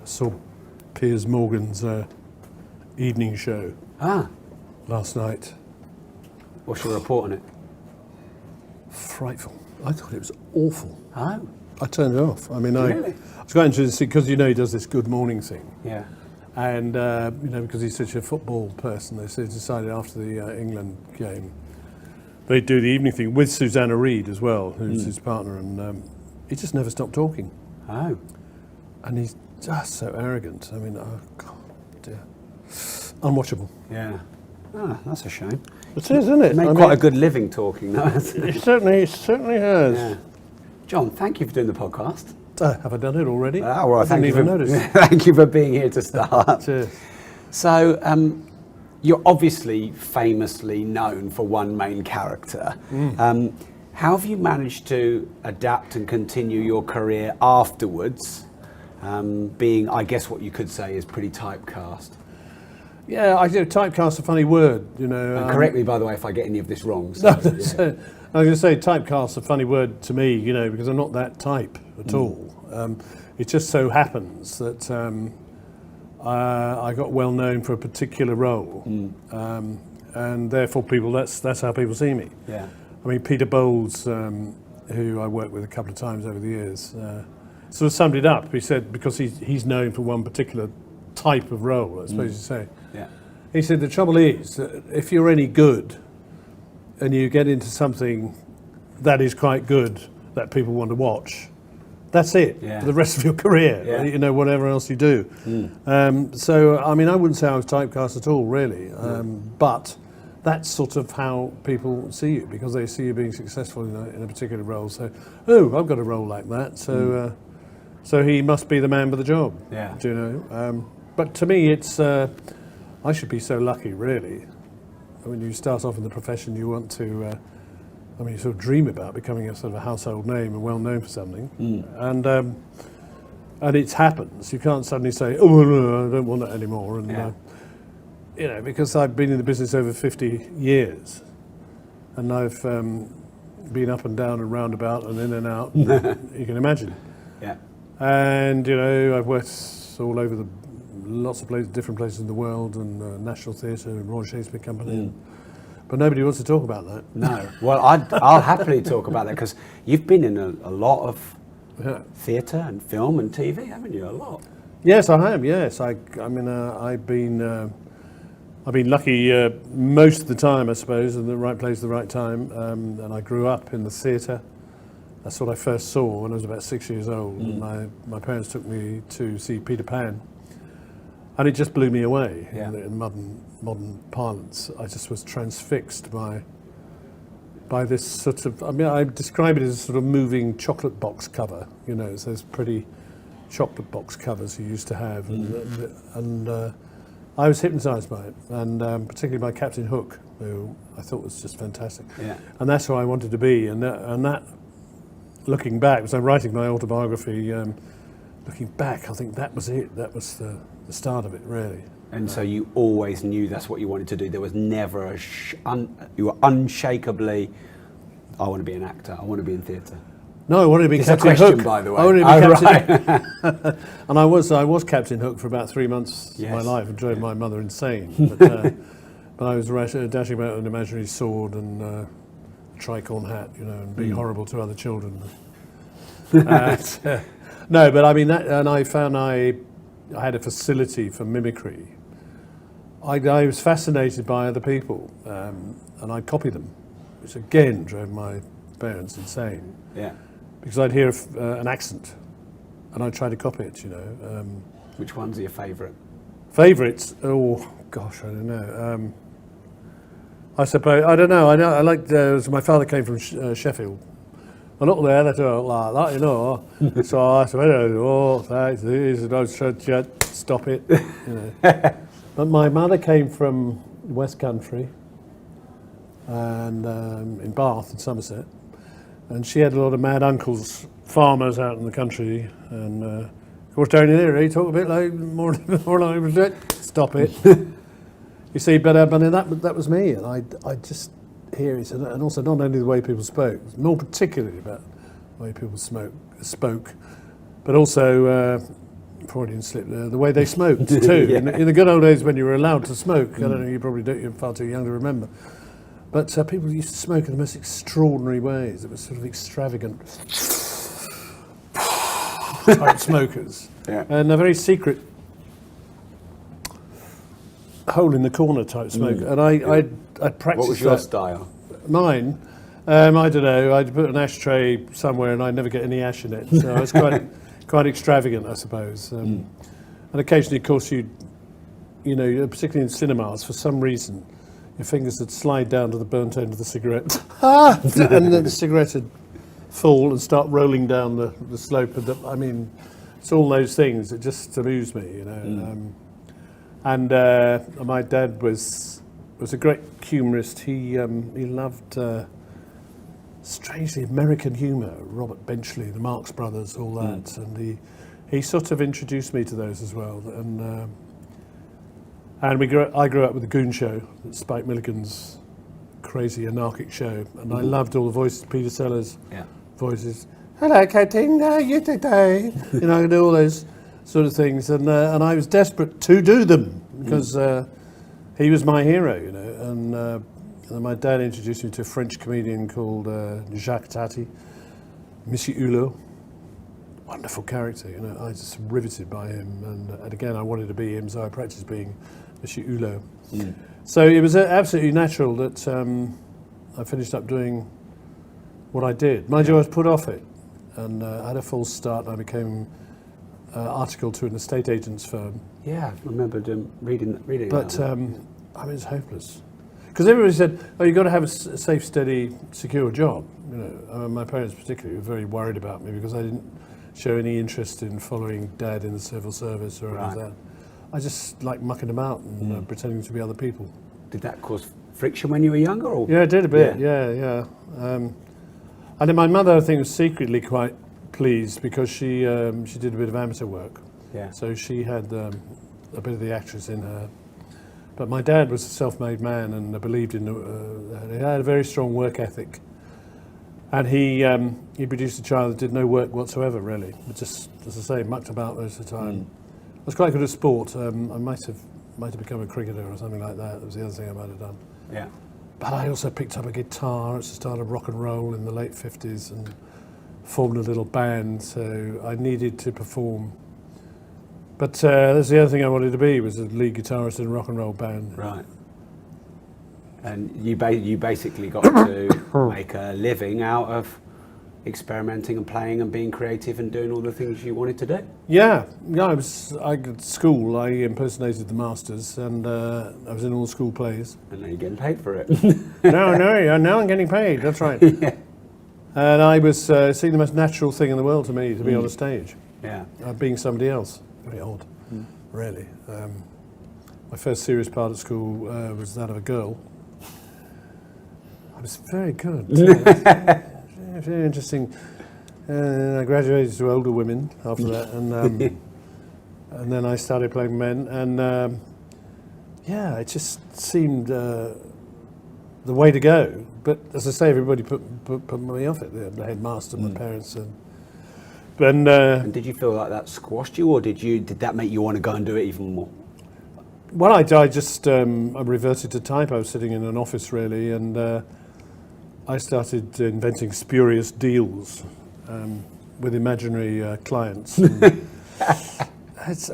saw Piers Morgan's evening show last night. What's your report on it? Frightful. I thought it was awful. Oh. I turned it off. I mean, Really? I was quite interested because he does this good morning thing. Yeah. And, because he's such a football person, they decided after the England game, they'd do the evening thing with Susanna Reid as well, who's his partner, and he just never stopped talking. Oh. And he's just so arrogant. I mean, oh, God, dear. Unwatchable. Yeah. Ah, that's a shame. It is, isn't it? Made quite a good living talking, though. It certainly has. Yeah. John, thank you for doing the podcast. Have I done it already? Well, I didn't even notice. Thank you for being here to start. Cheers. So, you're obviously famously known for one main character. How have you managed to adapt and continue your career afterwards, being, I guess, what you could say is pretty typecast? Yeah, typecast's a funny word, And correct me, by the way, if I get any of this wrong. So, no, I was going to say typecast's a funny word to me, because I'm not that type at all. It just so happens that I got well known for a particular role, and therefore that's how people see me. Yeah. I mean, Peter Bowles, who I worked with a couple of times over the years, sort of summed it up. He said because he's known for one particular type of role, I suppose you say. Yeah. He said the trouble is that if you're any good and you get into something that is quite good that people want to watch, that's it for the rest of your career, whatever else you do. So, I mean, I wouldn't say I was typecast at all, really, but that's sort of how people see you, because they see you being successful in a particular role. So, I've got a role like that, so so he must be the man for the job, But to me, it's, I should be so lucky, really. When you start off in the profession, you want to, you sort of dream about becoming a sort of a household name and well known for something. And it happens. You can't suddenly say, oh, no, I don't want that anymore. And, because I've been in the business over 50 years and I've been up and down and roundabout and in and out, you can imagine. Yeah. And, I've worked all over lots of places, different places in the world, and National Theatre and Royal Shakespeare Company. But nobody wants to talk about that. No. Well, I'll happily talk about that, because you've been in a lot of theatre and film and TV, haven't you? A lot. Yes, I have. Yes, I've been lucky most of the time, I suppose, in the right place at the right time. And I grew up in the theatre. That's what I first saw when I was about 6 years old. And my parents took me to see Peter Pan, and it just blew me away. In modern parlance, I just was transfixed by this sort of. I mean, I describe it as a sort of moving chocolate box cover. It's those pretty chocolate box covers you used to have, and I was hypnotised by it, and particularly by Captain Hook, who I thought was just fantastic. Yeah. And that's who I wanted to be, and that. Looking back, as I'm writing my autobiography, looking back, I think that was it. That was the start of it, really. And so you always knew that's what you wanted to do. There was never you were unshakably, I want to be an actor, I want to be in theatre. No, I wanted to be Captain question, Hook. By the way. I wanted to be Captain Right. And I was Captain Hook for about 3 months of my life and drove my mother insane. But I was dashing about with an imaginary sword and a tricorn hat, and being horrible to other children. No, but I mean, I found I had a facility for mimicry. I was fascinated by other people, and I'd copy them, which again drove my parents insane. Yeah. Because I'd hear an accent, and I'd try to copy it, Which ones are your favourite? Favourites? Oh, gosh, I don't know. I suppose, I don't know. I liked, my father came from Sheffield. I looked there, they talk like that, So I said, stop it, But my mother came from West Country, and in Bath, in Somerset, and she had a lot of mad uncles, farmers out in the country, and of course down here he talked a bit like more like stop it. You see, but that was me, and I just hear it, and also not only the way people spoke, more particularly about the way people spoke, but also Freudian slip there, the way they smoked too. Yeah. In the good old days when you were allowed to smoke, I don't know, you probably don't, you're far too young to remember. But people used to smoke in the most extraordinary ways. It was sort of extravagant type smokers. Yeah. And a very secret hole in the corner type smoker. And I'd practiced What was your that. style? Mine, I don't know, I'd put an ashtray somewhere and I'd never get any ash in it. So I was quite extravagant, I suppose. And occasionally, of course, you know, particularly in cinemas, for some reason, your fingers would slide down to the burnt end of the cigarette. And then the cigarette would fall and start rolling down the slope. I mean, it's all those things that just amuse me, you know. And my dad was a great humorist. He loved, strangely, American humour. Robert Benchley, the Marx Brothers, all that. And he sort of introduced me to those as well. And I grew up with the Goon Show, Spike Milligan's crazy anarchic show, and I loved all the voices. Peter Sellers' voices. Hello, Captain. How are you today? You know, I could do all those sort of things, and I was desperate to do them because he was my hero, you know. And my dad introduced me to a French comedian called Jacques Tati, Monsieur Hulot. Wonderful character, you know. I was just riveted by him, and again, I wanted to be him, so I practiced being Monsieur Hulot. So it was absolutely natural that I finished up doing what I did. Mind you, I was put off it, and I had a false start. I became articled to an estate agent's firm. Yeah, I remember reading But that. I mean, it's hopeless. Because everybody said, "Oh, you've got to have a safe, steady, secure job." You know, my parents particularly were very worried about me because I didn't show any interest in following Dad in the civil service or anything like that. I just like mucking them out and pretending to be other people. Did that cause friction when you were younger? Or? Yeah, it did a bit. Yeah. And then my mother, I think, was secretly quite pleased because she did a bit of amateur work. Yeah. So she had a bit of the actress in her. But my dad was a self-made man and believed in. He had a very strong work ethic. And he produced a child that did no work whatsoever, really. But just, as I say, mucked about most of the time. I was quite good at sport. I might have become a cricketer or something like that. That was the other thing I might have done. Yeah. But I also picked up a guitar at the start of rock and roll in the late 50s and formed a little band, so I needed to perform. But that's the other thing I wanted to be, was a lead guitarist in a rock and roll band. Right. And you basically got to make a living out of experimenting and playing and being creative and doing all the things you wanted to do. Yeah. At school, I impersonated the masters, and I was in all the school plays. And now you're getting paid for it. No, now I'm getting paid, that's right. Yeah. And I was seeing the most natural thing in the world to me, to be on a stage. Yeah. Being somebody else. Very odd, really. My first serious part at school was that of a girl. I was very good. Very interesting. I graduated to older women after that, and then I started playing men, and it just seemed the way to go. But as I say, everybody put me off it. The headmaster, my parents, and did you feel like that squashed you, or did that make you want to go and do it even more? Well, I just I reverted to type. I was sitting in an office really, and I started inventing spurious deals with imaginary clients, and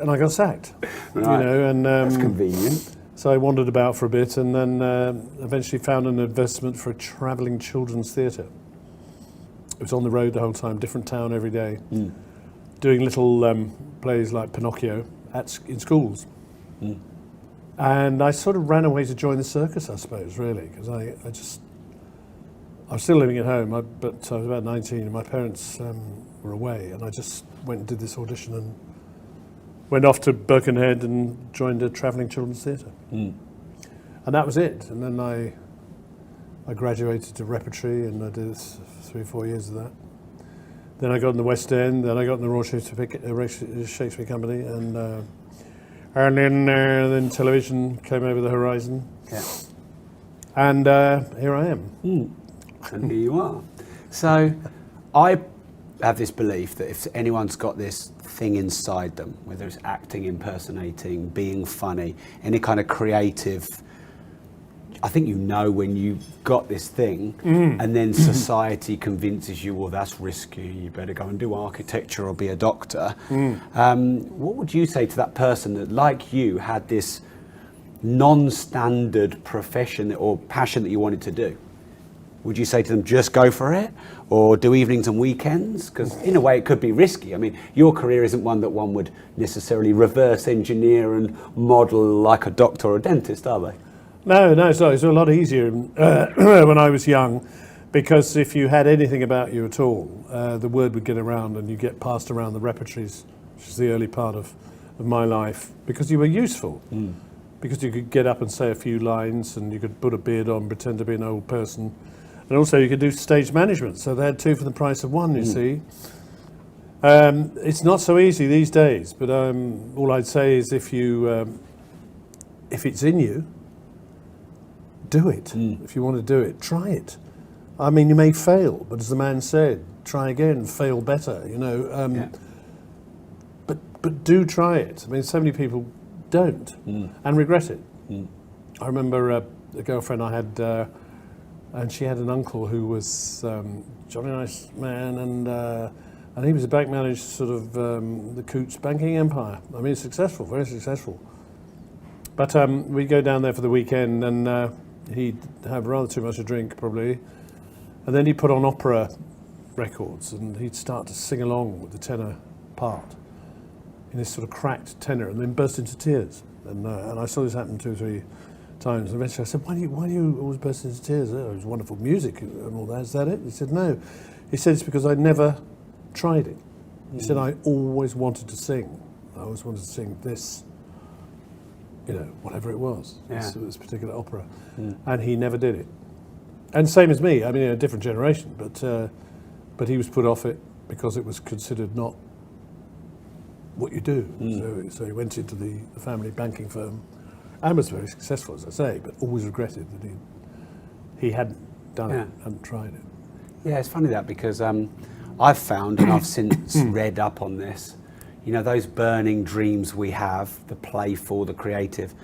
I got sacked. Right. You know, and That's convenient. so I wandered about for a bit, and then eventually found an investment for a travelling children's theatre. It was on the road the whole time, different town every day, doing little plays like Pinocchio in schools. And I sort of ran away to join the circus, I suppose, really, because I was still living at home, but I was about 19, and my parents were away, and I just went and did this audition and went off to Birkenhead and joined a travelling children's theatre. And that was it. And then I graduated to repertory, and I did 3 or 4 years of that. Then I got in the West End, then I got in the Royal Shakespeare Company, and then television came over the horizon. Yeah. And here I am. And here you are. So I have this belief that if anyone's got this thing inside them, whether it's acting, impersonating, being funny, any kind of creative, I think you know when you've got this thing, and then society convinces you, well, that's risky, you better go and do architecture or be a doctor. What would you say to that person that, like you, had this non-standard profession or passion that you wanted to do? Would you say to them, just go for it, or do evenings and weekends? Because in a way it could be risky. I mean, your career isn't one that one would necessarily reverse engineer and model like a doctor or a dentist, are they? No, it's not. It's a lot easier when I was young, because if you had anything about you at all, the word would get around and you get passed around the repertories, which is the early part of my life, because you were useful. Because you could get up and say a few lines, and you could put a beard on, pretend to be an old person. And also you could do stage management, so they had two for the price of one, you see. It's not so easy these days, but all I'd say is if it's in you, do it. If you want to do it, try it. I mean, you may fail, but as the man said, try again, fail better, you know. But do try it. I mean, so many people don't and regret it. I remember a girlfriend I had, and she had an uncle who was jolly nice man, and he was a bank manager, sort of the Coots banking empire. I mean, successful, very successful. But we'd go down there for the weekend, and he'd have rather too much to drink, probably. And then he'd put on opera records, and he'd start to sing along with the tenor part in this sort of cracked tenor, and then burst into tears. And I saw this happen 2 or 3 times. And eventually I said, why do you always burst into tears? Oh, it was wonderful music and all that. Is that it? He said, no. He said, it's because I never tried it. He said, I always wanted to sing. I always wanted to sing this, you know, whatever it was, this particular opera. And he never did it. And same as me, I mean, a different generation, but he was put off it because it was considered not what you do. So he went into the family banking firm and was very successful, as I say, but always regretted that he hadn't done it, hadn't tried it. Yeah, it's funny that, because I've found, and I've since read up on this, you know, those burning dreams we have, the playful, the creative,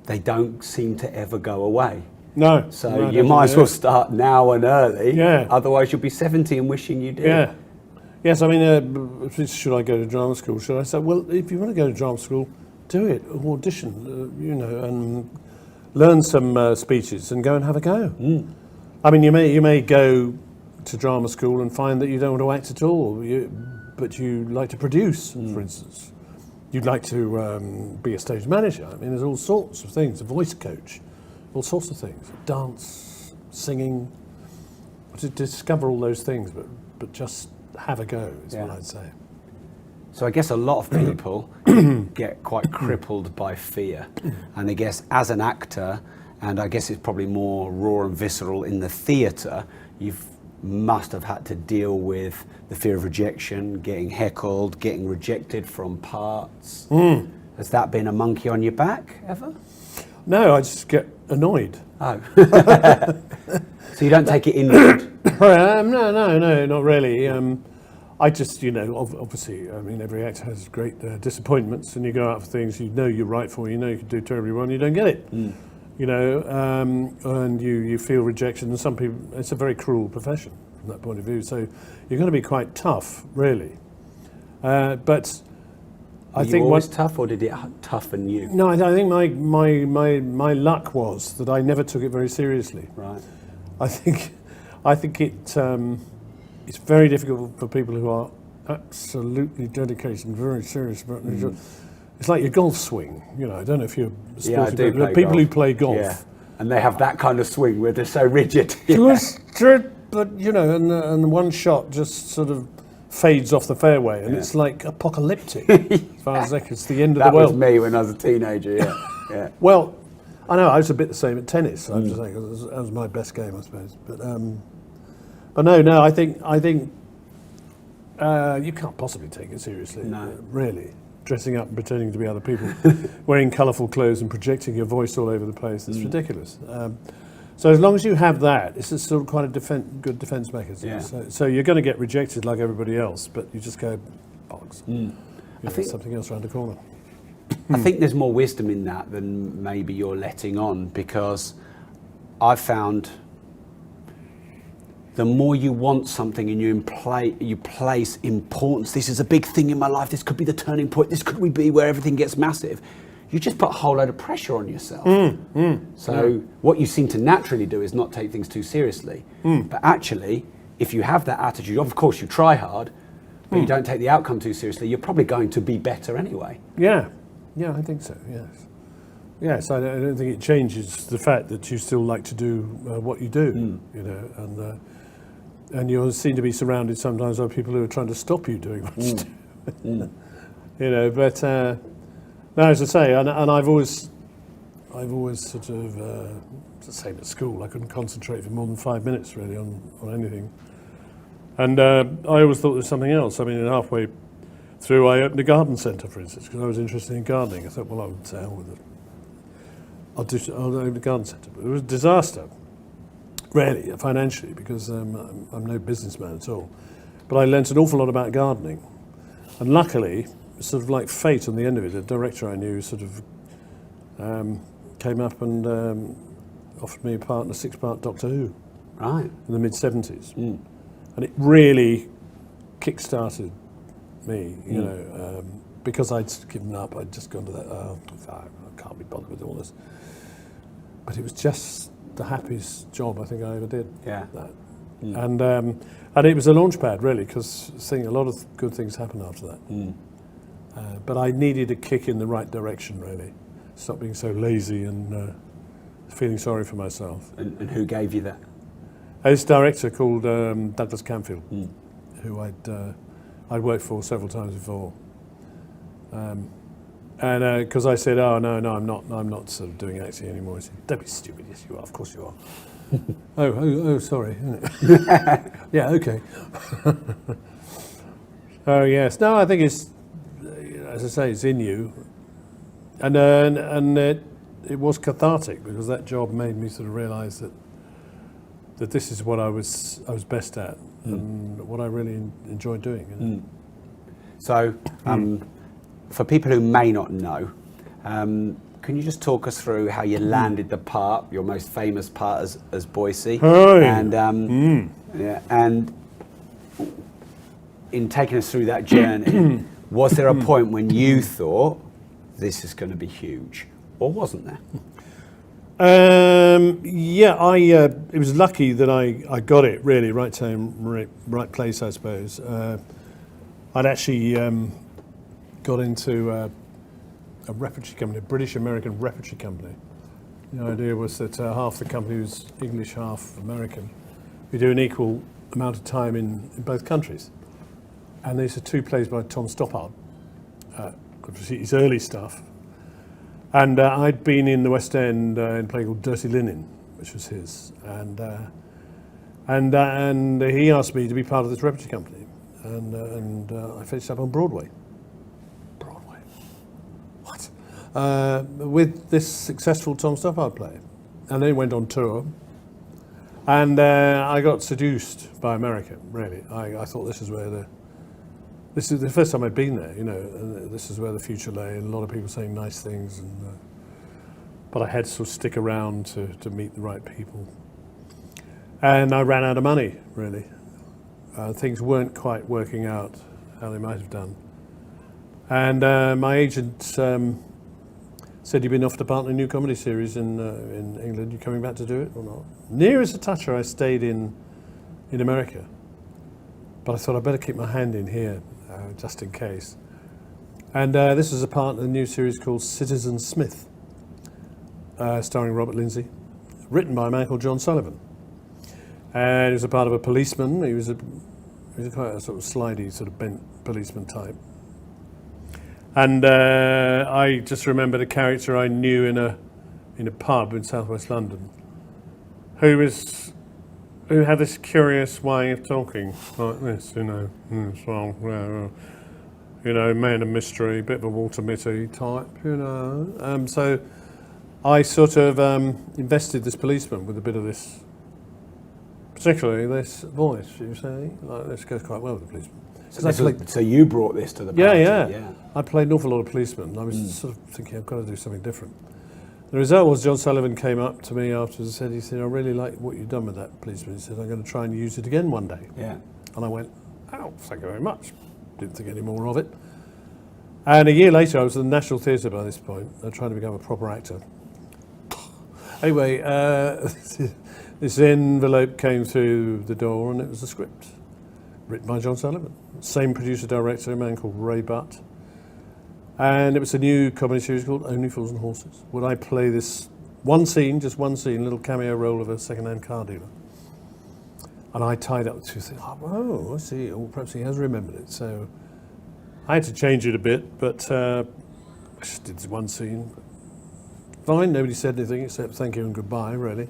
they don't seem to ever go away. No. So you might as well start now and early. Otherwise you'll be 70 and wishing you did. Yeah. Yes, I mean, should I go to drama school? Should I say, well, if you want to go to drama school, do it, audition, you know, and learn some speeches and go and have a go. I mean, you may go to drama school and find that you don't want to act at all, but you like to produce, for instance. You'd like to be a stage manager. I mean, there's all sorts of things, a voice coach, all sorts of things, dance, singing, to discover all those things, but just have a go, is what I'd say. So I guess a lot of people get quite crippled by fear. And I guess as an actor, and I guess it's probably more raw and visceral in the theatre, you must have had to deal with the fear of rejection, getting heckled, getting rejected from parts. Has that been a monkey on your back ever? No, I just get annoyed. Oh. So you don't take it inward? No, not really. I just, you know, obviously, I mean, every actor has great disappointments, and you go out for things you know you're right for, you know you can do terribly well, and you don't get it. You know, and you feel rejection, and some people, it's a very cruel profession from that point of view, so you're going to be quite tough, really. But I think always tough, or did it toughen you? No, I think my luck was that I never took it very seriously. Right. I think it's very difficult for people who are absolutely dedicated and very serious about their job. It's like your golf swing, you know. I don't know if you're sporty, but people who play golf, and they have that kind of swing where they're so rigid. But you know, and one shot just sort of fades off the fairway, and it's like apocalyptic. As far as it's the end of the world. That was me when I was a teenager. Yeah. Well, I know I was a bit the same at tennis. I'm just saying that was my best game, I suppose. But no, I think you can't possibly take it seriously. No, really. Dressing up and pretending to be other people, wearing colourful clothes and projecting your voice all over the place. It's ridiculous. So as long as you have that, it's a sort of quite a good defence mechanism. Yeah. So you're going to get rejected like everybody else, but you just go, bollocks. I think something else around the corner. I think there's more wisdom in that than maybe you're letting on, because I've found the more you want something and you place importance, this is a big thing in my life, this could be the turning point, this could be where everything gets massive, you just put a whole load of pressure on yourself. What you seem to naturally do is not take things too seriously. But actually, if you have that attitude, of course you try hard, but you don't take the outcome too seriously, you're probably going to be better anyway. Yeah, I think so, yes. Yes, I don't think it changes the fact that you still like to do what you do, you know, and you seem to be surrounded sometimes by people who are trying to stop you doing what you do. You know, but no, as I say, and I've always sort of, it's the same at school, I couldn't concentrate for more than 5 minutes really on anything. And I always thought there was something else. I mean, halfway through, I opened a garden centre, for instance, because I was interested in gardening. I thought, well, I would say, hell with it. I'll open a garden centre. But it was a disaster, really, financially, because I'm no businessman at all. But I learnt an awful lot about gardening. And luckily, sort of like fate on the end of it, a director I knew sort of came up and offered me a part in a 6-part Doctor Who. Right. In the mid-70s. And it really kick-started me, you know, because I'd given up, I'd just gone to that, I can't be bothered with all this. But it was just the happiest job I think I ever did. Yeah. That. And it was a launchpad, really, because a lot of good things happened after that. But I needed a kick in the right direction, really. Stop being so lazy and feeling sorry for myself. And who gave you that? This director called Douglas Camfield, who I'd worked for several times before, and because I said, "Oh no, I'm not sort of doing acting anymore." He said, "Don't be stupid. Yes, you are. Of course you are." oh, sorry. Yeah, okay. Oh yes, no, I think it's, as I say, it's in you, and it was cathartic because that job made me sort of realise that this is what I was best at and what I really enjoyed doing. You know? So, for people who may not know, can you just talk us through how you landed the part, your most famous part as Boycie, and and in taking us through that journey, was there a point when you thought this is going to be huge, or wasn't there? It was lucky that I got it, really, right time, right place, I suppose. I'd actually got into a repertory company, a British-American repertory company. The idea was that half the company was English, half American. We do an equal amount of time in both countries. And these are 2 plays by Tom Stoppard, his early stuff. And I'd been in the West End in a play called Dirty Linen, which was his, and he asked me to be part of this repertory company, and I finished up on Broadway. What? With this successful Tom Stoppard play, and then went on tour, and I got seduced by America. Really, I thought this is the first time I'd been there, you know, and this is where the future lay, and a lot of people saying nice things, but I had to sort of stick around to meet the right people. And I ran out of money, really. Things weren't quite working out how they might have done. And my agent said, "You've been offered a part in a new comedy series in England, you coming back to do it or not?" Near as a toucher, I stayed in America. But I thought I'd better keep my hand in here, just in case. And this was a part in a new series called Citizen Smith, starring Robert Lindsay, written by a man called John Sullivan. And he was a part of a policeman. He was quite a sort of slidey, sort of bent policeman type. And I just remembered a character I knew in a pub in southwest London, who had this curious way of talking like this, you know. You know, man of mystery, bit of a Walter Mitty type, you know. So I sort of invested this policeman with a bit of this, particularly this voice, you say. Like, this goes quite well with the policeman. So you brought this to the party? Yeah. I played an awful lot of policemen. I was sort of thinking, I've got to do something different. The result was John Sullivan came up to me afterwards and said, I really like what you've done with that policeman. He said, I'm going to try and use it again one day. Yeah. And I went, oh, thank you very much. Didn't think any more of it. And a year later, I was at the National Theatre by this point, trying to become a proper actor. Anyway, this envelope came through the door and it was a script written by John Sullivan. Same producer-director, a man called Ray Butt. And it was a new comedy series called Only Fools and Horses. Would I play this just one scene, little cameo role of a second-hand car dealer. And I tied up two things. Oh, I see. Oh, perhaps he has remembered it. So I had to change it a bit, but I just did this one scene. Fine, nobody said anything except thank you and goodbye, really.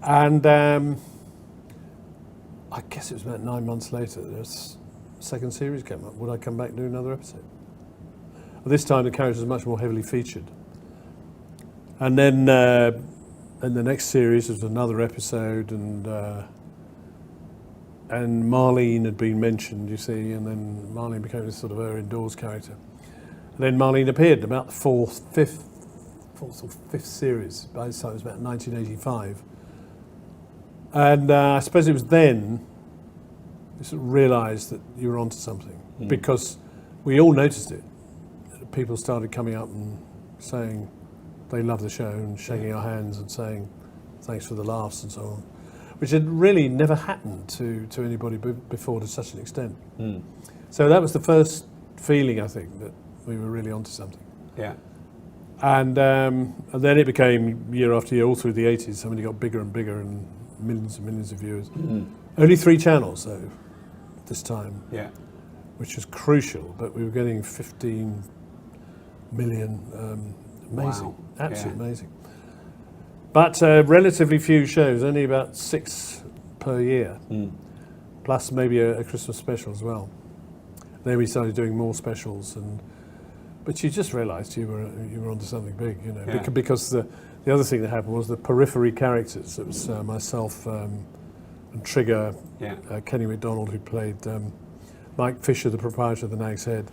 And I guess it was about 9 months later, the second series came up. Would I come back and do another episode? This time the character was much more heavily featured. And then in the next series there was another episode, and Marlene had been mentioned, you see, and then Marlene became this sort of her indoors character. And then Marlene appeared in about the fifth or fifth series. By this time it was about 1985. And I suppose it was then you sort of realised that you were onto something, because we all noticed it. People started coming up and saying they love the show and shaking our hands and saying thanks for the laughs and so on, which had really never happened to anybody before to such an extent. So that was the first feeling, I think, that we were really onto something. Yeah. And then it became year after year, all through the 80s. Somebody got bigger and bigger and millions of viewers. Only 3 channels though this time. Yeah. Which was crucial, but we were getting 15 million. Amazing. Wow. Absolutely amazing. But relatively few shows, only about 6 per year, plus maybe a Christmas special as well. Then we started doing more specials, but you just realised you were onto something big, you know, because the other thing that happened was the periphery characters. It was myself and Trigger, Kenny MacDonald, who played Mike Fisher, the proprietor of the Nag's Head,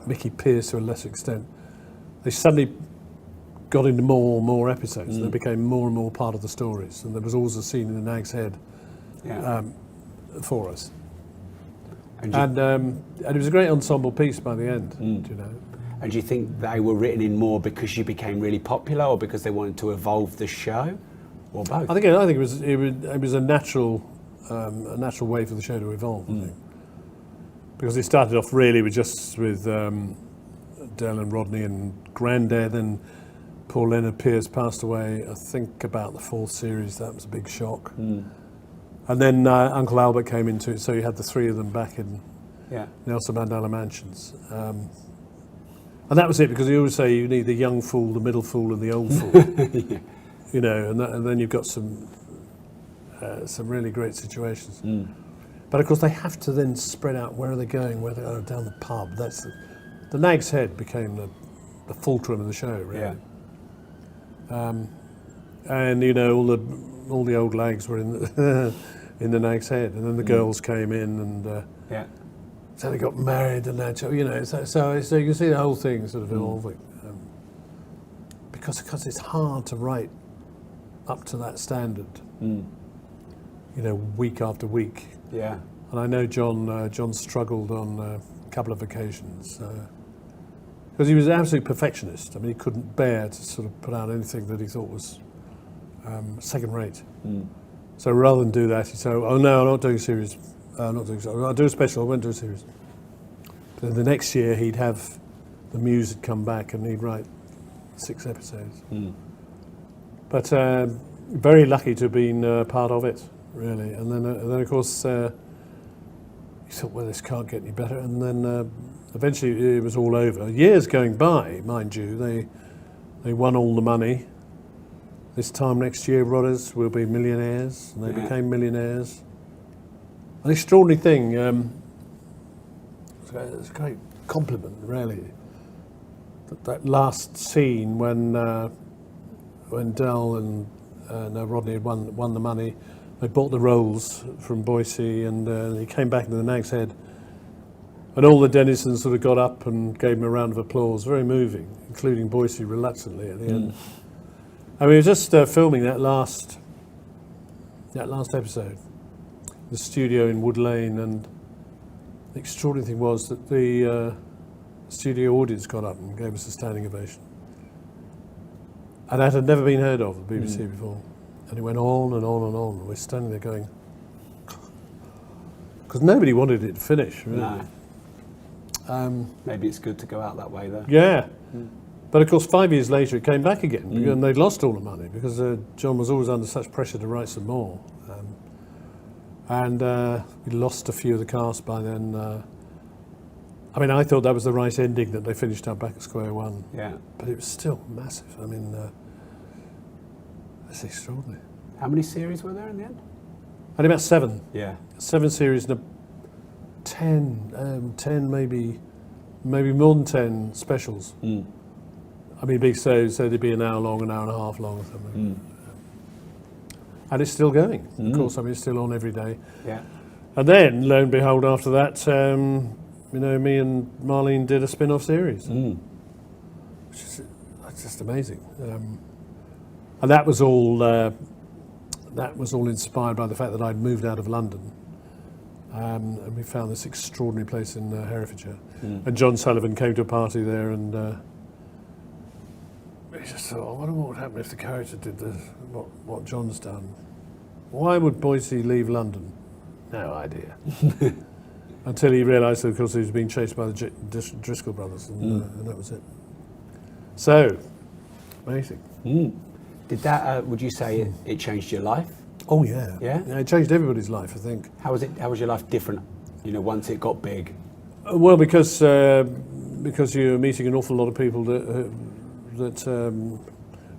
Mickey Pearce to a lesser extent. They suddenly got into more episodes. They became more and more part of the stories, and there was always a scene in the Nag's Head for us. And it was a great ensemble piece by the end, you know. And do you think they were written in more because you became really popular, or because they wanted to evolve the show, or both? I think it was a natural way for the show to evolve. I think. Because it started off really with Del and Rodney and Grandad, then Paul Leonard Pierce passed away, I think about the 4th series. That was a big shock. And then Uncle Albert came into it, so you had the 3 of them back in Nelson Mandela Mansions. And that was it, because you always say you need the young fool, the middle fool and the old fool. You know, and then you've got some really great situations. But of course they have to then spread out. Where are they going? Where are they going? Down the pub. That's the Nag's Head became the fulcrum of the show, really. And you know, all the old lags were in the Nag's Head, and then the girls came in, and so they got married, and that, you know. So you can see the whole thing sort of evolving, because it's hard to write up to that standard. You know, week after week. Yeah. And I know John struggled on a couple of occasions because he was an absolute perfectionist. I mean, he couldn't bear to sort of put out anything that he thought was second rate. So rather than do that, he'd say, "Oh no, I'm not doing a series. I'll do a special. I won't do a series." Then the next year, he'd have the muse had come back, and he'd write 6 episodes. But very lucky to have been part of it, really. And then of course, you thought, well, this can't get any better. And then eventually it was all over. Years going by, mind you, they won all the money. This time next year, Rodders will be millionaires, and they became millionaires. An extraordinary thing. It's a great compliment, really. that last scene when Del and Rodney had won the money. They bought the rolls from Boycie, and he came back into the Nag's Head, and all the denizens sort of got up and gave him a round of applause. Very moving, including Boycie reluctantly at the end. I mean, we were just filming that last episode, the studio in Wood Lane, and the extraordinary thing was that the studio audience got up and gave us a standing ovation. And that had never been heard of at the BBC before. And it went on and on and on. And we're standing there going, because nobody wanted it to finish, really. No. Maybe it's good to go out that way, though. Yeah. But of course, 5 years later, it came back again, and they'd lost all the money because John was always under such pressure to write some more. And we lost a few of the cast by then. I mean, I thought that was the right ending, that they finished up back at square one. Yeah. But it was still massive. I mean, that's extraordinary. How many series were there in the end? And about 7. Yeah. 7 series and 10 maybe more than 10 specials. I mean, big shows, so they'd be an hour long, an hour and a half long or something. And it's still going. Of course, I mean, it's still on every day. Yeah. And then, lo and behold, after that, me and Marlene did a spin-off series, which is just amazing. And that was all inspired by the fact that I'd moved out of London, and we found this extraordinary place in Herefordshire. And John Sullivan came to a party there, and he just thought, I wonder what would happen if the character did what John's done. Why would Boycie leave London? No idea. Until he realised that, of course, he was being chased by the Driscoll brothers, and that was it. So, amazing. Did that? Would you say it changed your life? Oh yeah. Yeah? It changed everybody's life, I think. How was your life different? Once it got big. Well, because you're meeting an awful lot of people that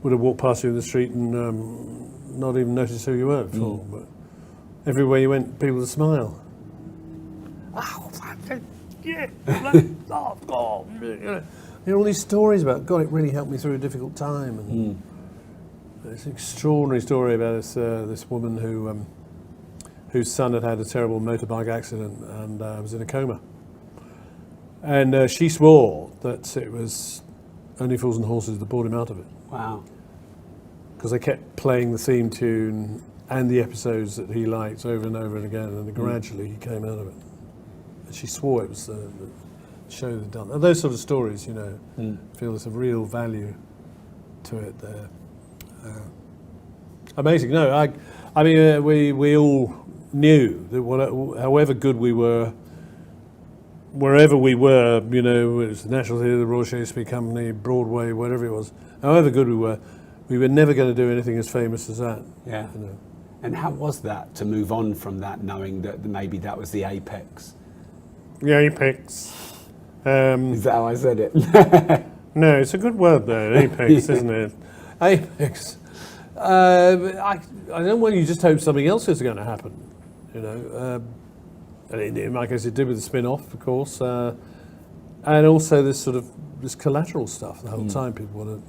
would have walked past you in the street and not even noticed who you were before. But everywhere you went, people would smile. Oh, yeah. Oh, God. All these stories about, God, it really helped me through a difficult time. And it's an extraordinary story about this woman whose son had had a terrible motorbike accident and was in a coma. And she swore that it was Only Fools and Horses that brought him out of it. Wow. Because they kept playing the theme tune and the episodes that he liked over and over and again, and gradually he came out of it. And she swore it was the show they'd done. And those sort of stories, feel there's a real value to it there. Amazing. No, I mean, we all knew that however good we were, wherever we were, it was the National Theatre, the Royal Shakespeare Company, Broadway, whatever it was, however good we were never going to do anything as famous as that. Yeah. And how was that to move on from that, knowing that maybe that was the apex? The apex. Is that how I said it? No, it's a good word though, apex, isn't it? Apex. I don't know, well, you just hope something else is going to happen, and in my case it did with the spin-off, of course, and also this collateral stuff the whole time. People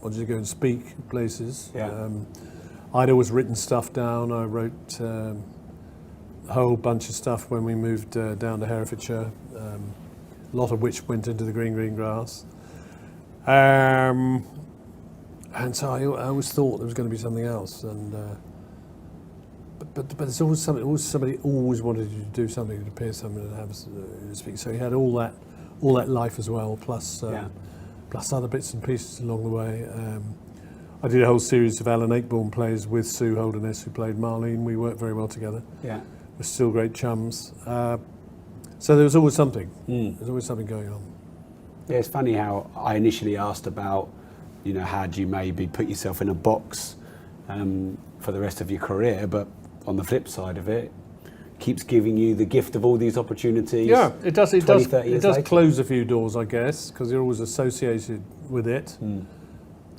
wanted to go and speak places. Yeah. I'd always written stuff down. I wrote a whole bunch of stuff when we moved down to Herefordshire, a lot of which went into the green grass. And so I always thought there was going to be something else, but there's always something. Somebody always wanted you to do something, to appear something, and have speak. So he had all that life as well, plus other bits and pieces along the way. I did a whole series of Alan Ayckbourn plays with Sue Holderness, who played Marlene. We worked very well together. Yeah, we're still great chums. So there was always something. There's always something going on. Yeah, it's funny how I initially asked about, how do you maybe put yourself in a box for the rest of your career, but on the flip side of it, keeps giving you the gift of all these opportunities. Yeah, it does. It does later. Close a few doors, I guess, because you're always associated with it.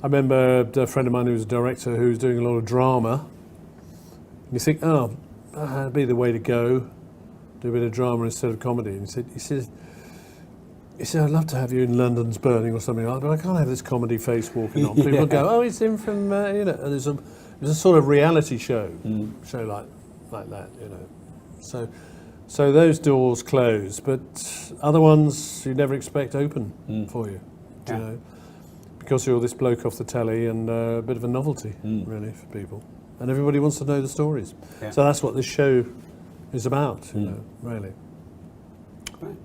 I remember a friend of mine who was a director who was doing a lot of drama. And you think, that'd be the way to go, do a bit of drama instead of comedy. And he said, he said, I'd love to have you in London's Burning or something like that, but I can't have this comedy face walking on. People go, oh, it's him from, you know, and there's a sort of reality show like that, you know. So those doors close, but other ones you never expect open for you, you know, because you're this bloke off the telly and a bit of a novelty, really, for people. And everybody wants to know the stories. Yeah. So that's what this show is about, you know, really. Right.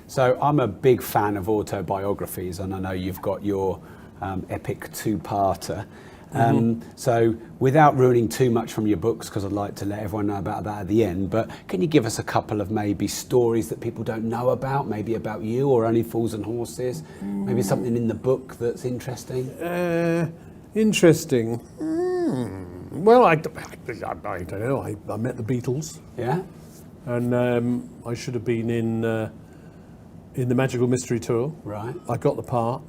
So I'm a big fan of autobiographies, and I know you've got your epic two-parter. So without ruining too much from your books, because I'd like to let everyone know about that at the end, but can you give us a couple of maybe stories that people don't know about, maybe about you or Only Fools and Horses, maybe something in the book that's interesting? Interesting. Well, I don't know. I met the Beatles. Yeah. And I should have been in the Magical Mystery Tour. Right. I got the part.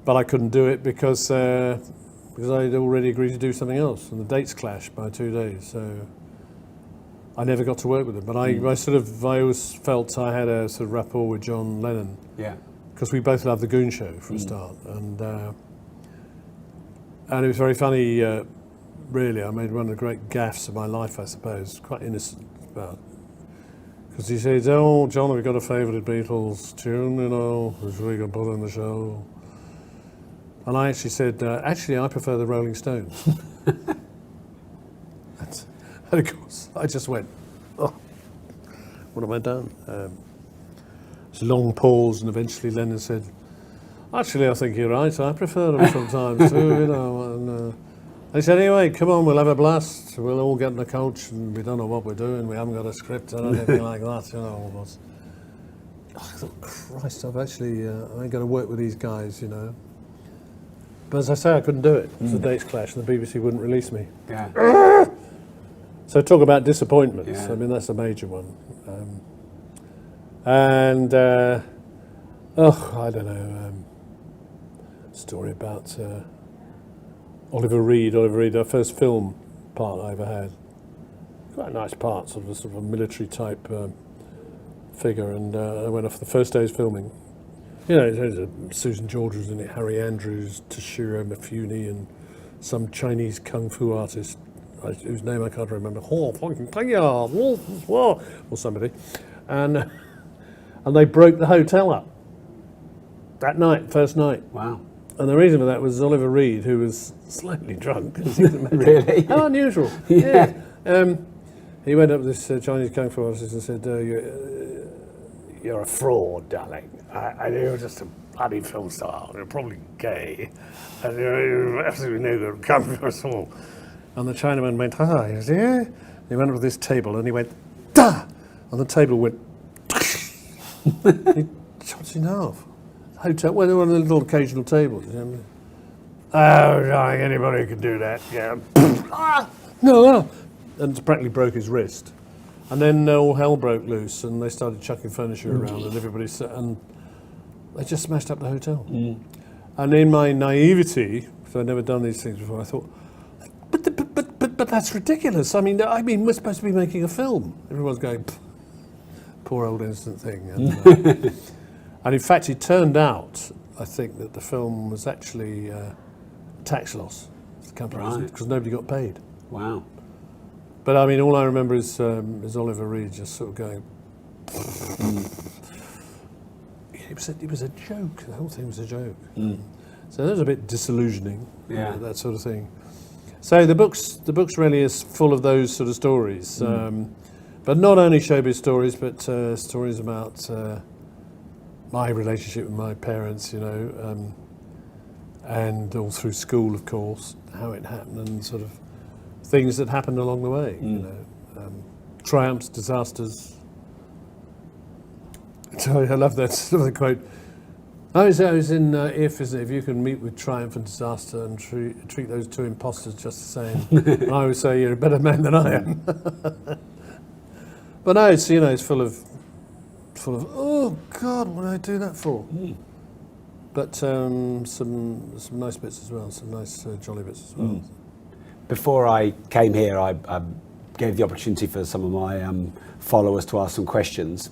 But I couldn't do it because I'd already agreed to do something else, and the dates clashed by 2 days. So I never got to work with them. But I always felt I had a sort of rapport with John Lennon. Yeah. Because we both loved the Goon Show for a start, and it was very funny. Really, I made one of the great gaffes of my life, I suppose. Quite innocent about. Because he said, "Oh, John, have you got a favourite Beatles tune? You know, which we can put in the show?" And I actually said, actually, I prefer the Rolling Stones. And of course, I just went, oh, what have I done? It's a long pause, and eventually Lennon said, actually, I think you're right. I prefer them sometimes too, you know. And he said, anyway, come on, we'll have a blast. We'll all get in the coach, and we don't know what we're doing. We haven't got a script or anything like that, you know. I thought, Christ, I ain't going to work with these guys, you know. But as I say, I couldn't do it. The dates clashed and the BBC wouldn't release me. Yeah. So talk about disappointments. Yeah. I mean, that's a major one. I don't know, story about Oliver Reed, our first film part I ever had. Quite a nice part, sort of a military type figure, and I went off the first day's filming. You know, there's Susan George was in it, Harry Andrews, Toshiro Mifune, and some Chinese kung fu artist whose name I can't remember, or somebody, and they broke the hotel up that night, first night. Wow. And the reason for that was Oliver Reed, who was slightly drunk. As you can imagine. Really? How unusual. Yeah. He went up to this Chinese kung fu artist and said, you're a fraud, darling. You're just a bloody film star. You're probably gay. And you're absolutely no good. Come for us all. And the Chinaman went, he said, yeah. He went up to this table and he went, da! And the table went, he chopped in half. Hotel, well, they were on a little occasional table. You know? Oh, darling, anybody could do that. Yeah. No. And practically broke his wrist. And then all hell broke loose, and they started chucking furniture around, and and they just smashed up the hotel. And in my naivety, because I'd never done these things before, I thought, but that's ridiculous. I mean, we're supposed to be making a film. Everyone's going, poor old innocent thing. And in fact, it turned out, I think, that the film was actually a tax loss to the company, because nobody got paid. Wow. But I mean, all I remember is Oliver Reed just sort of going. It was a joke. The whole thing was a joke. So that was a bit disillusioning. Yeah. That sort of thing. So the books really is full of those sort of stories, but not only showbiz stories, but stories about my relationship with my parents, you know, and all through school, of course, how it happened, and sort of things that happened along the way, you know, triumphs, disasters. So I love that sort of quote. I was in If you can meet with triumph and disaster and treat those two imposters just the same, and I would say you're a better man than I am. But no, it's full of oh God, what did I do that for? But some nice bits as well, some nice jolly bits as well. Before I came here, I gave the opportunity for some of my followers to ask some questions.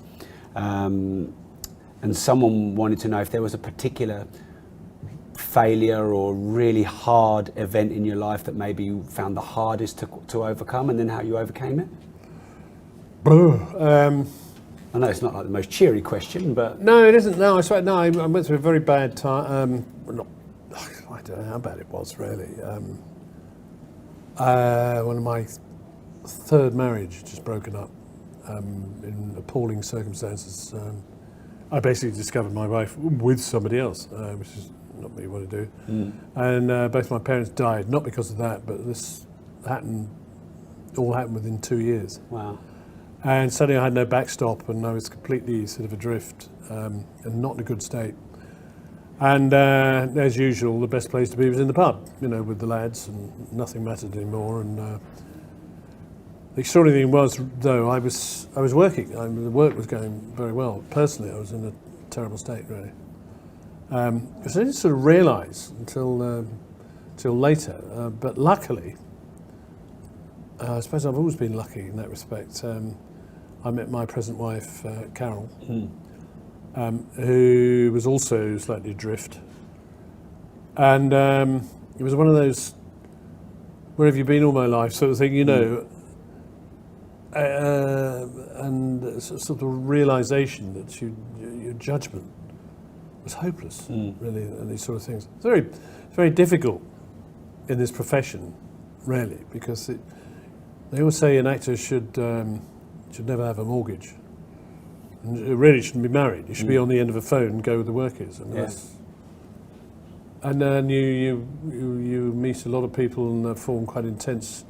and someone wanted to know if there was a particular failure or really hard event in your life that maybe you found the hardest to overcome, and then how you overcame it? I know it's not like the most cheery question, but... No, it isn't. No, I swear, no, I went through a very bad time. I don't know how bad it was, really. One of my third marriage just broken up in appalling circumstances. I basically discovered my wife with somebody else, which is not what you want to do. And both my parents died, not because of that, but this all happened within 2 years. Wow. And suddenly I had no backstop, and I was completely sort of adrift and not in a good state. And as usual, the best place to be was in the pub, with the lads, and nothing mattered anymore. And the extraordinary thing was, though, I was working. The work was going very well. Personally, I was in a terrible state, really. Because I didn't sort of realise until later. But luckily, I suppose I've always been lucky in that respect. I met my present wife, Carol, who was also slightly adrift. And it was one of those, where have you been all my life sort of thing, and sort of realisation that your judgment was hopeless, really, and these sort of things. It's very difficult in this profession, really, because they always say an actor should never have a mortgage. And it really shouldn't be married. You should be on the end of a phone and go where the work is. And then you meet a lot of people and form quite intense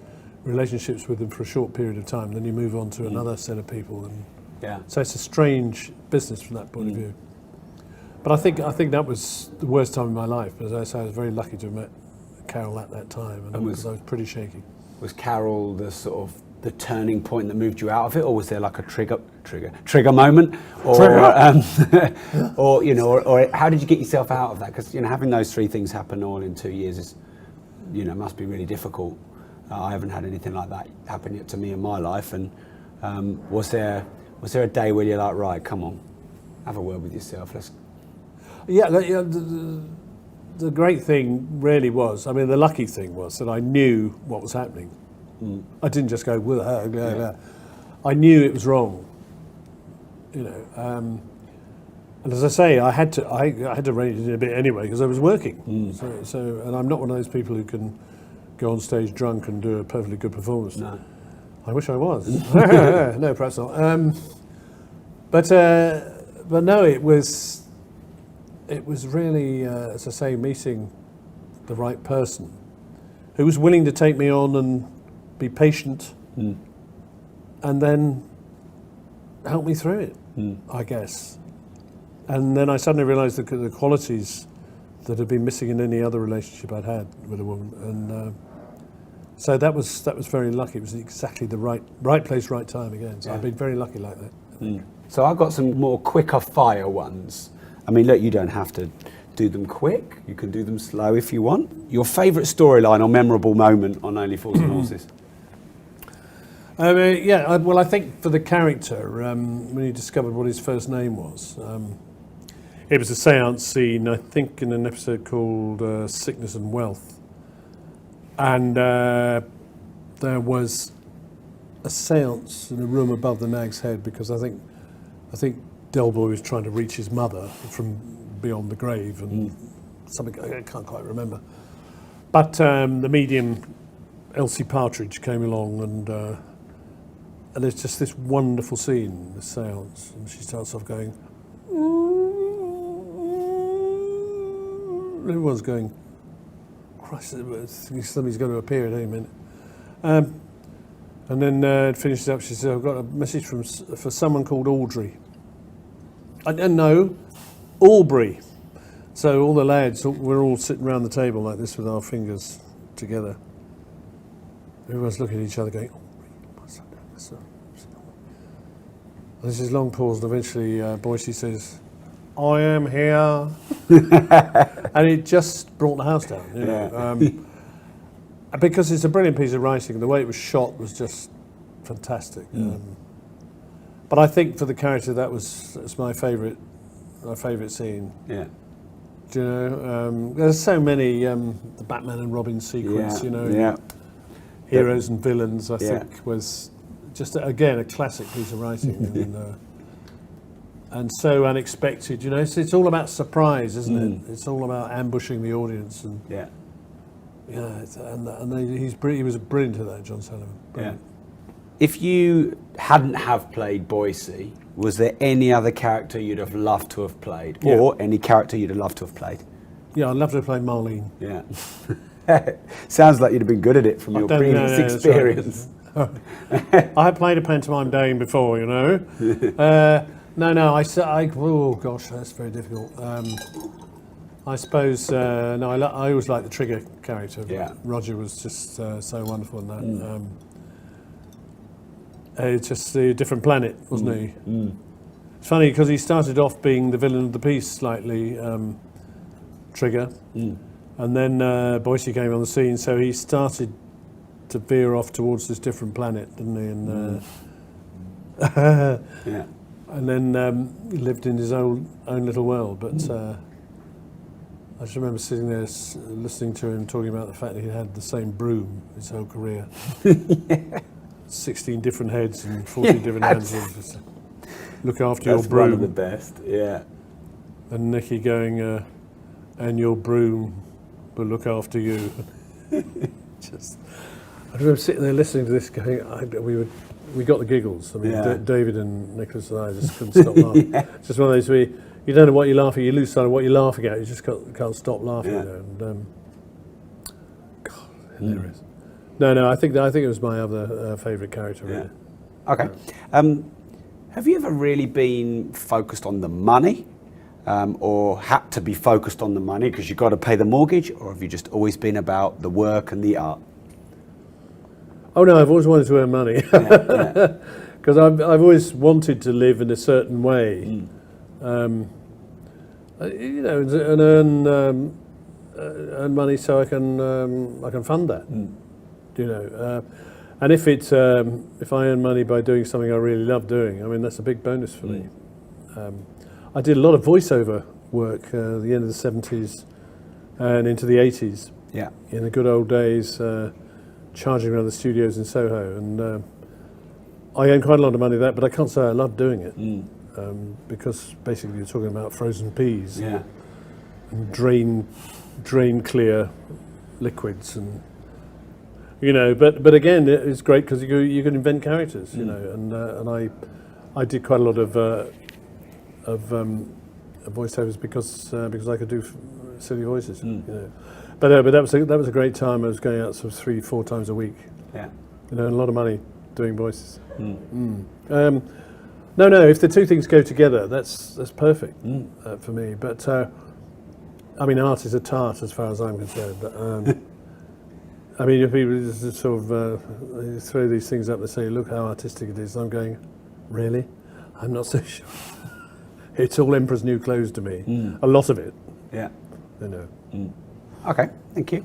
relationships with them for a short period of time. Then you move on to another set of people. And so it's a strange business from that point of view. But I think that was the worst time in my life. As I say, I was very lucky to have met Carol at that time, and because I was pretty shaky. Was Carol the sort of the turning point that moved you out of it, or was there like a trigger moment, or or how did you get yourself out of that? Because having those three things happen all in 2 years is must be really difficult. I haven't had anything like that happen yet to me in my life. And was there a day where you're like, right, come on, have a word with yourself, let's... The great thing really was, the lucky thing was that I knew what was happening. I didn't just go, I knew it was wrong, and as I say, I had to rein it in a bit anyway because I was working. And I'm not one of those people who can go on stage drunk and do a perfectly good performance. No. I wish I was. No, perhaps not. But no, it was really, as I say, meeting the right person who was willing to take me on and be patient and then help me through it, I guess. And then I suddenly realised the qualities that had been missing in any other relationship I'd had with a woman. And so that was very lucky. It was exactly the right place, right time again. So I've been very lucky like that. So I've got some more quicker fire ones. Look, you don't have to do them quick. You can do them slow if you want. Your favourite storyline or memorable moment on Only Fools and Horses? Well, I think for the character, when he discovered what his first name was, it was a séance scene, I think, in an episode called Sickness and Wealth. And there was a séance in a room above the Nag's Head because I think Delboy was trying to reach his mother from beyond the grave and something I can't quite remember. But the medium Elsie Partridge came along and there's just this wonderful scene, the séance, and she starts off going, everyone's going, Christ, something's going to appear at any minute. And then it finishes up, she says, I've got a message for someone called Audrey. No, Aubrey. So all the lads, we're all sitting around the table like this with our fingers together. Everyone's looking at each other going, there's this long pause, and eventually Boycie says, I am here. And it just brought the house down. Because it's a brilliant piece of writing. The way it was shot was just fantastic. But I think for the character, that's my favourite my favourite scene. Yeah. Do you know? There's so many, the Batman and Robin sequence, you know, Yeah. heroes and villains, I think, was just, again, a classic piece of writing. And so unexpected, you know. It's all about surprise, isn't it? It's all about ambushing the audience. And he was brilliant at that, John Sullivan. Brilliant. If you hadn't have played Boycie, was there any other character you'd have loved to have played? Or any character you'd have loved to have played? Yeah, I'd love to have played Marlene. Yeah. Sounds like you'd have been good at it from your previous experience. Right. I had played a pantomime Dane before, you know. Oh gosh, that's very difficult. I suppose, I always liked the Trigger character. Yeah. Roger was just so wonderful in that. It's just a different planet, wasn't he? It's funny because he started off being the villain of the piece slightly, Trigger, and then Boycie came on the scene, so he started to veer off towards this different planet, didn't he? And and then he lived in his own little world. But I just remember sitting there listening to him talking about the fact that he had the same broom his whole career. 16 different heads and 14 different hands. Just look after your broom. That's one of the best, yeah. And Nicky going, and your broom will look after you. I remember sitting there listening to this going, we got the giggles. I mean, David and Nicholas and I just couldn't stop laughing. It's just one of those where you don't know what you're laughing at, you lose sight of what you're laughing at, you just can't stop laughing. You know, and, God, hilarious. No, I think it was my other favourite character. Really. Okay. Have you ever really been focused on the money, or had to be focused on the money because you've got to pay the mortgage, or have you just always been about the work and the art? Oh no, I've always wanted to earn money because I've always wanted to live in a certain way, you know, and earn money so I can fund that. You know, and if I earn money by doing something I really love doing, I mean that's a big bonus for me. I did a lot of voiceover work at the end of the 70s and into the 80s. Yeah, in the good old days, charging around the studios in Soho, and I earned quite a lot of money there. But I can't say I love doing it because basically you're talking about frozen peas, and drain clear liquids and. You know, but again, it's great because you can invent characters, you know, and I did quite a lot of voiceovers because I could do silly voices, you know. But that was a great time. I was going out sort of 3-4 times a week. Yeah, you know, and a lot of money doing voices. No, if the two things go together, that's perfect for me. But I mean, art is a tart as far as I'm concerned. But I mean, if people just sort of throw these things up and say, look how artistic it is, I'm going, really? I'm not so sure. It's all Emperor's New Clothes to me. A lot of it. Yeah. You know. Okay, thank you.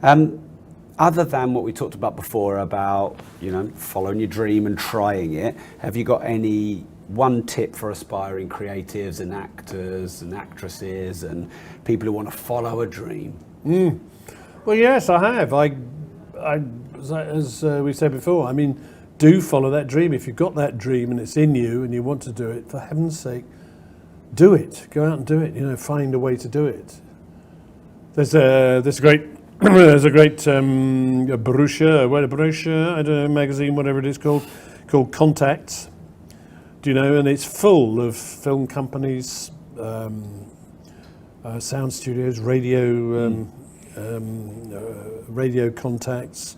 Other than what we talked about before about, you know, following your dream and trying it, have you got any one tip for aspiring creatives and actors and actresses and people who want to follow a dream? Well, yes, I have. As we said before, I mean, do follow that dream. If you've got that dream and it's in you and you want to do it, for heaven's sake, do it. Go out and do it. You know, find a way to do it. There's a great brochure, I don't know, magazine, whatever it is called Contacts. Do you know? And it's full of film companies, sound studios, radio contacts,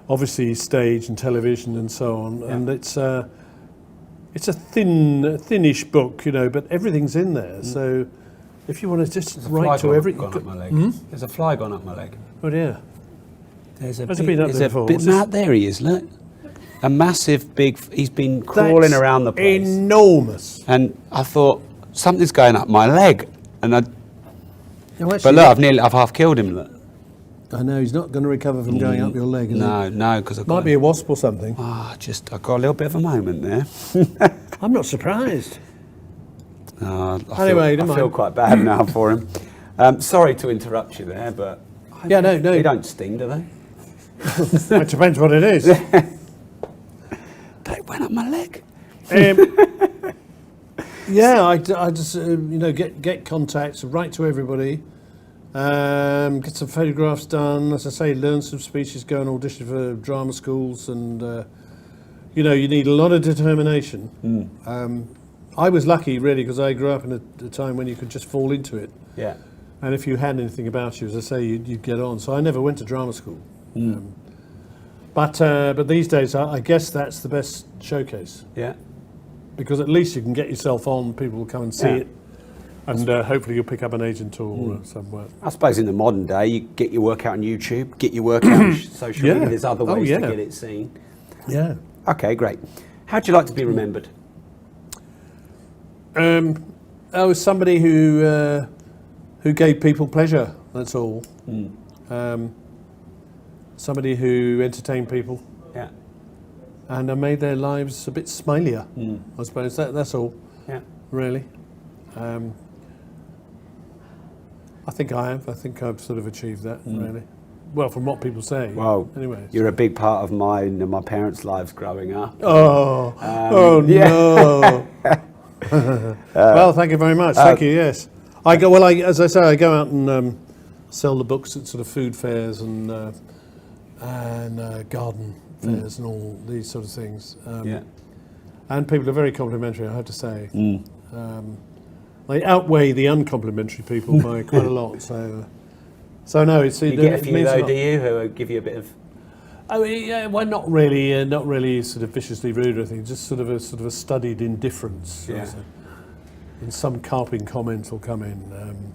obviously stage and television and so on. Yeah. And it's a thinnish book, you know, but everything's in there. So if you want to just write to every... There's a fly gone up my leg. Oh dear. There's a bit out there he is, look. A massive big... He's been crawling around the place. Enormous. And I thought, something's going up my leg. And but look, I've half killed him, look. I know, he's not going to recover from going up your leg, is he? No, because might be a wasp or something. I got a little bit of a moment there. I'm not surprised. Anyway, I feel quite bad now for him. Sorry to interrupt you there, but Yeah, no. they don't sting, do they? It depends what it is. They went up my leg. Yeah, I just get contacts, write to everybody, get some photographs done. As I say, learn some speeches, go and audition for drama schools, and you need a lot of determination. I was lucky, really, because I grew up in a time when you could just fall into it. Yeah. And if you had anything about you, as I say, you'd get on. So I never went to drama school. But these days, I guess that's the best showcase. Yeah. Because at least you can get yourself on, people will come and see it, and hopefully you'll pick up an agent or somewhere. I suppose in the modern day, you get your work out on YouTube, get your work out on social media. There's other ways to get it seen. Yeah. Okay, great. How'd you like to be remembered? I was somebody who gave people pleasure, that's all. Somebody who entertained people. Yeah. And I made their lives a bit smilier, I suppose. That's all, really. I think I have. I think I've sort of achieved that, really. Well, from what people say. Well, anyway. You're a big part of mine and my parents' lives growing up. No. Well, thank you very much. Thank you, yes. As I say, I go out and sell the books at sort of food fairs and garden fairs and all these sort of things. And people are very complimentary, I have to say. They outweigh the uncomplimentary people by quite a lot. So no, it's. You get a few though, do you, who give you a bit of? I mean, well, not really sort of viciously rude or anything. Just sort of a studied indifference. Yeah. And some carping comment will come in.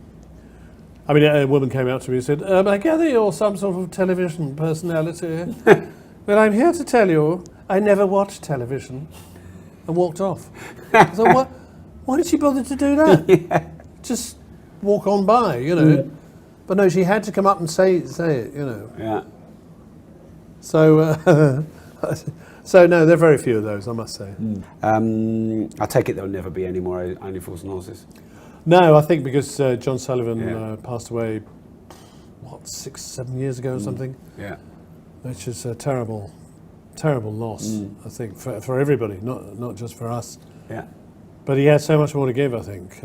I mean, a woman came out to me and said, I gather you're some sort of television personality. But I'm here to tell you, I never watched television. And walked off. I thought, why did she bother to do that? Just walk on by, But no, she had to come up and say it, Yeah. So, so no, there are very few of those, I must say. I take it there'll never be any more Only Fools and Horses. No, I think because John Sullivan passed away, 6-7 years ago or something. Yeah. Which is a terrible loss, I think, for everybody, not just for us. Yeah. But he had so much more to give, I think.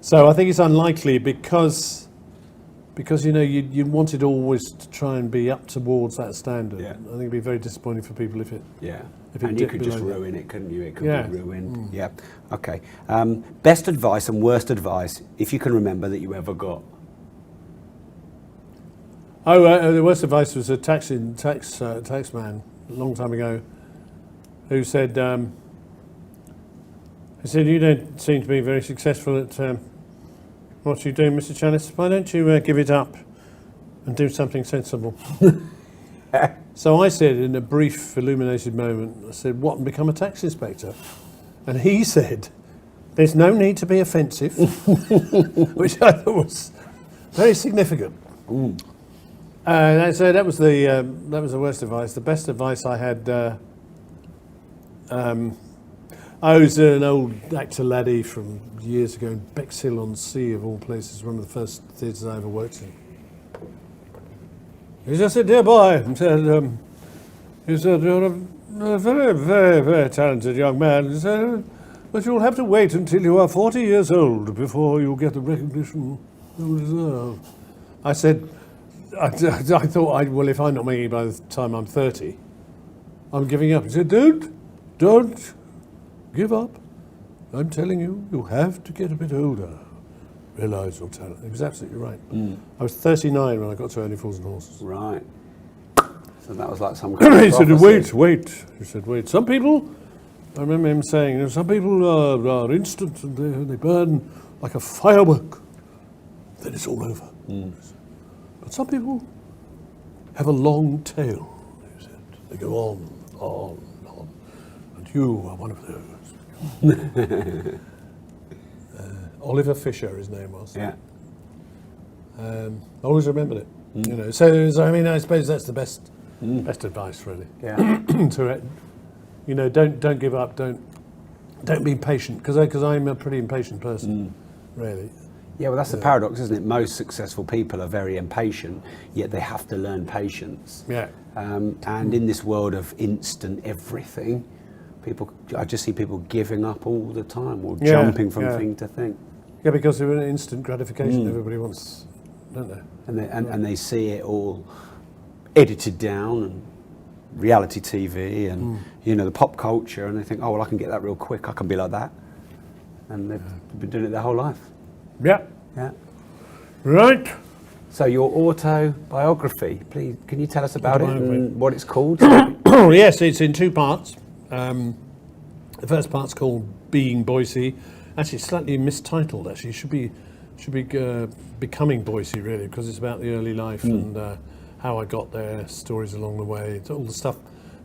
So I think it's unlikely because you wanted always to try and be up towards that standard. Yeah. I think it'd be very disappointing for people if it. Yeah. If it and you could just below ruin it, couldn't you? It could be ruined. Yeah. Okay. Best advice and worst advice, if you can remember, that you ever got. The worst advice was a tax man a long time ago, who said, "You don't seem to be very successful at what you're doing, Mr. Challis. Why don't you give it up and do something sensible?" So I said, in a brief, illuminated moment, I said, "What, and become a tax inspector?" And he said, "There's no need to be offensive," which I thought was very significant. So that was the worst advice. The best advice I had. I was an old actor laddie from years ago in Bexhill-on-Sea, of all places, one of the first theatres I ever worked in. He just said, "Dear boy," he said, "you're a very, very, very talented young man. He said, but you'll have to wait until you are 40 years old before you get the recognition you deserve." I said, I thought, well, if I'm not making it by the time I'm 30, I'm giving up. He said, don't give up. I'm telling you, you have to get a bit older. Realise your talent. He was absolutely right. I was 39 when I got to Only Fools and Horses. Right. So that was like some kind of He said, prophecy. wait. He said, wait. Some people, I remember him saying, some people are instant and they burn like a firework. Then it's all over. But some people have a long tail, he said. They go on. And you are one of those. Oliver Fisher, his name was. Yeah. I always remembered it. So I suppose that's the best advice, really. Yeah. Don't give up. Don't don't be impatient, because I'm a pretty impatient person, really. Yeah, well, that's the paradox, isn't it? Most successful people are very impatient, yet they have to learn patience. Yeah. And in this world of instant everything, I just see people giving up all the time, or jumping from thing to thing. Yeah, because of an instant gratification, everybody wants, don't they? And they see it all edited down, and reality TV, and the pop culture, and they think, oh well, I can get that real quick. I can be like that, and they've been doing it their whole life. Yeah. Yeah. Right. So your autobiography, please, can you tell us about it and what it's called? Yes, it's in 2 parts. The first part's called Being Boycie. Actually, it's slightly mistitled. Actually, it should be Becoming Boycie, really, because it's about the early life and how I got there, stories along the way. It's all the stuff,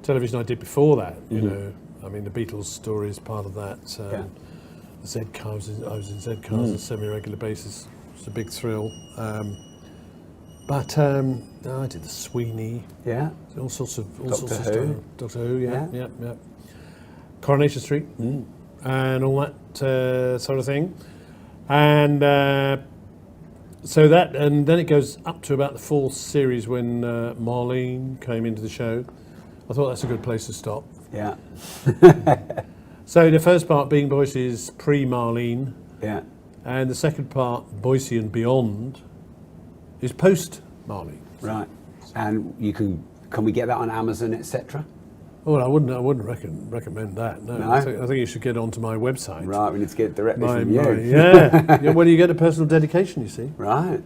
television I did before that. You know, I mean, the Beatles story is part of that. The Z cars, I was in Z cars on a semi-regular basis. It's a big thrill. But I did the Sweeney. Yeah. All sorts of Doctor Who. stuff. Doctor Who, yeah. Coronation Street, and all that sort of thing. And so that, and then it goes up to about the 4th series when Marlene came into the show. I thought that's a good place to stop. Yeah. So the first part, Being Boycie, is pre-Marlene. Yeah. And the second part, Boycie and Beyond, is post-Marlene. Right. And can we get that on Amazon, etc.? Well, I wouldn't recommend that. No, No? I think you should get onto my website. Right, we need to get it directly from you. Yeah. Well, you get a personal dedication, you see. Right.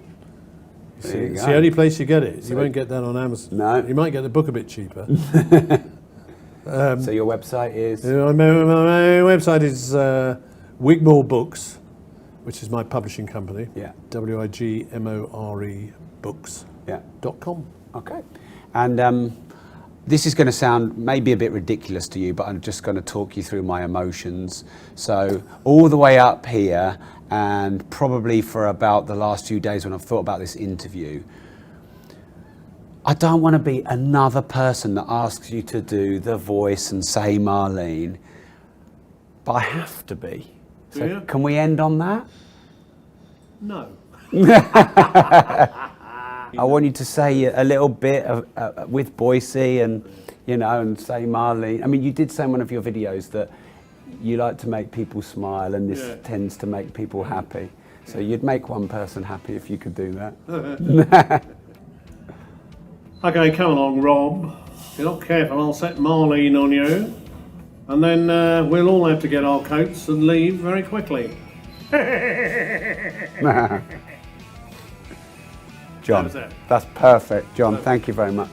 See, There you it's go. the only place you get it. You won't get that on Amazon. No. You might get the book a bit cheaper. So your website is? My website is Wigmore Books, which is my publishing company. Yeah. WIGMORE books.com. Yeah. Okay. And this is going to sound maybe a bit ridiculous to you, but I'm just going to talk you through my emotions. So all the way up here, and probably for about the last few days when I've thought about this interview, I don't want to be another person that asks you to do the voice and say Marlene, but I have to be. So Yeah. can we end on that? No. I want you to say a little bit of, with Boycie and say Marlene. I mean, you did say in one of your videos that you like to make people smile, and this tends to make people happy. So you'd make one person happy if you could do that. Okay, come along, Rob. If you're not careful, I'll set Marlene on you. And then we'll all have to get our coats and leave very quickly. John, That was it. that's perfect. John, thank you very much.